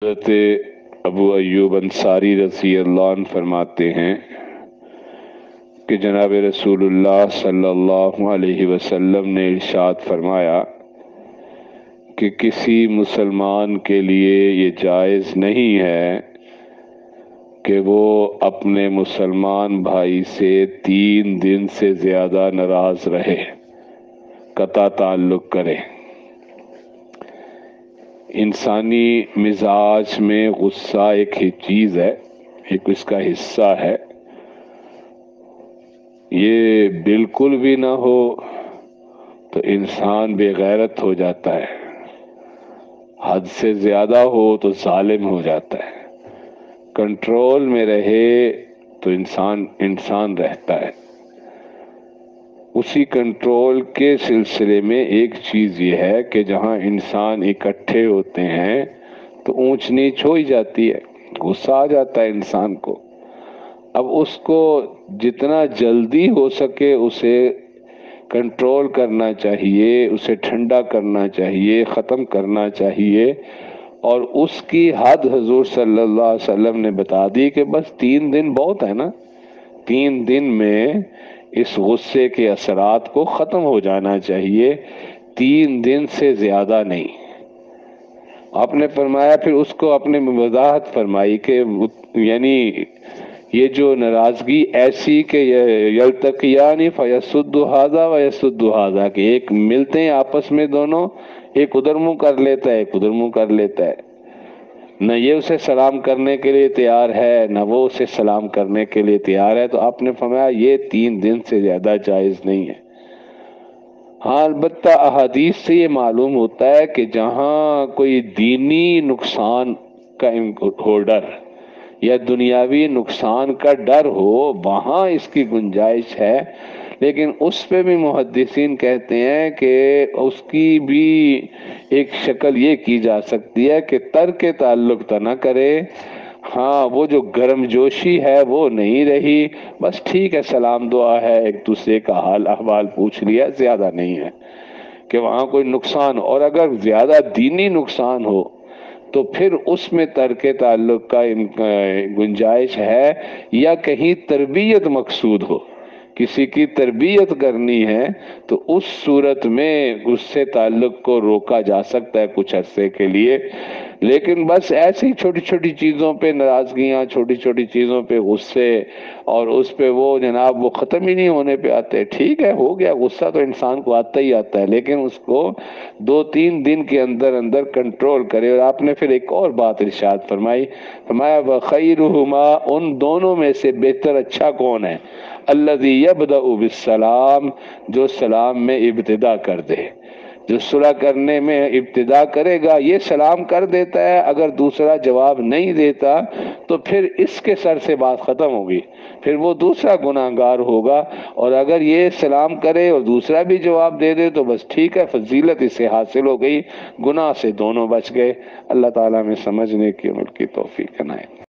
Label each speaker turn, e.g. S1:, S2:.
S1: حضرت ابو ایوب انصاری رضی اللہ عنہ فرماتے ہیں کہ جناب رسول اللہ صلی اللہ علیہ وسلم نے ارشاد فرمایا کہ کسی مسلمان کے لیے یہ جائز نہیں ہے کہ وہ اپنے مسلمان بھائی سے 3 دن سے زیادہ ناراض رہے، قطع تعلق کرے۔ انسانی مزاج میں غصہ ایک ہی چیز ہے، ایک اس کا حصہ ہے۔ یہ بالکل بھی نہ ہو تو انسان بے غیرت ہو جاتا ہے، حد سے زیادہ ہو تو ظالم ہو جاتا ہے۔ کنٹرول میں رہے تو انسان رہتا ہے۔ اسی کنٹرول کے سلسلے میں ایک چیز یہ ہے کہ جہاں انسان اکٹھے ہوتے ہیں تو اونچ نیچ ہو ہی جاتی ہے، غصہ آ جاتا ہے انسان کو۔ اب اس کو جتنا جلدی ہو سکے اسے کنٹرول کرنا چاہیے، اسے ٹھنڈا کرنا چاہیے، ختم کرنا چاہیے، اور اس کی حد حضور صلی اللہ علیہ وسلم نے بتا دی کہ بس 3 دن بہت ہے نا، 3 دن میں اس غصے کے اثرات کو ختم ہو جانا چاہیے، 3 دن سے زیادہ نہیں۔ آپ نے فرمایا، پھر اس کو اپنے وضاحت فرمائی کہ یعنی یہ جو ناراضگی ایسی کہ یلتقیانی فیسد ھذا ویسد ھذا، کہ ایک ملتے ہیں آپس میں دونوں، ایک ادھر منہ کر لیتا ہے، ایک ادھر منہ کر لیتا ہے، نہ یہ اسے سلام کرنے کے لیے تیار ہے نہ وہ اسے سلام کرنے کے لیے تیار ہے۔ تو آپ نے فرمایا یہ 3 دن سے زیادہ جائز نہیں ہے۔ ہاں البتہ احادیث سے یہ معلوم ہوتا ہے کہ جہاں کوئی دینی نقصان کا ہو ڈر یا دنیاوی نقصان کا ڈر ہو وہاں اس کی گنجائش ہے، لیکن اس پہ بھی محدثین کہتے ہیں کہ اس کی بھی ایک شکل یہ کی جا سکتی ہے کہ ترک تعلق تو نہ کرے، ہاں وہ جو گرم جوشی ہے وہ نہیں رہی، بس ٹھیک ہے سلام دعا ہے، ایک دوسرے کا حال احوال پوچھ لیا، زیادہ نہیں ہے کہ وہاں کوئی نقصان۔ اور اگر زیادہ دینی نقصان ہو تو پھر اس میں ترک تعلق کا گنجائش ہے، یا کہیں تربیت مقصود ہو، کسی کی تربیت کرنی ہے تو اس صورت میں اس سے تعلق کو روکا جا سکتا ہے کچھ عرصے کے لیے۔ لیکن بس ایسی چھوٹی چھوٹی چیزوں پہ ناراضگیاں، چھوٹی چھوٹی چیزوں پہ غصے، اور اس پہ وہ جناب وہ ختم ہی نہیں ہونے پہ آتے، ٹھیک ہے ہو گیا غصہ تو انسان کو آتا ہی آتا ہے، لیکن اس کو 2-3 دن کے اندر اندر کنٹرول کرے۔ اور آپ نے پھر ایک اور بات ارشاد فرمائی، فرمایا وَخَيْرُهُمَا، ان دونوں میں سے بہتر اچھا کون ہے؟ الَّذِي يَبْدَأُ بِالسَّلَامِ، جو سلام میں ابتدا کر دے، جو صلح کرنے میں ابتدا کرے گا یہ سلام کر دیتا ہے، اگر دوسرا جواب نہیں دیتا تو پھر اس کے سر سے بات ختم ہوگی، پھر وہ دوسرا گناہگار ہوگا۔ اور اگر یہ سلام کرے اور دوسرا بھی جواب دے دے تو بس ٹھیک ہے، فضیلت اس سے حاصل ہو گئی، گناہ سے دونوں بچ گئے۔ اللہ تعالیٰ میں سمجھنے کی عمل کی توفیق عنایت۔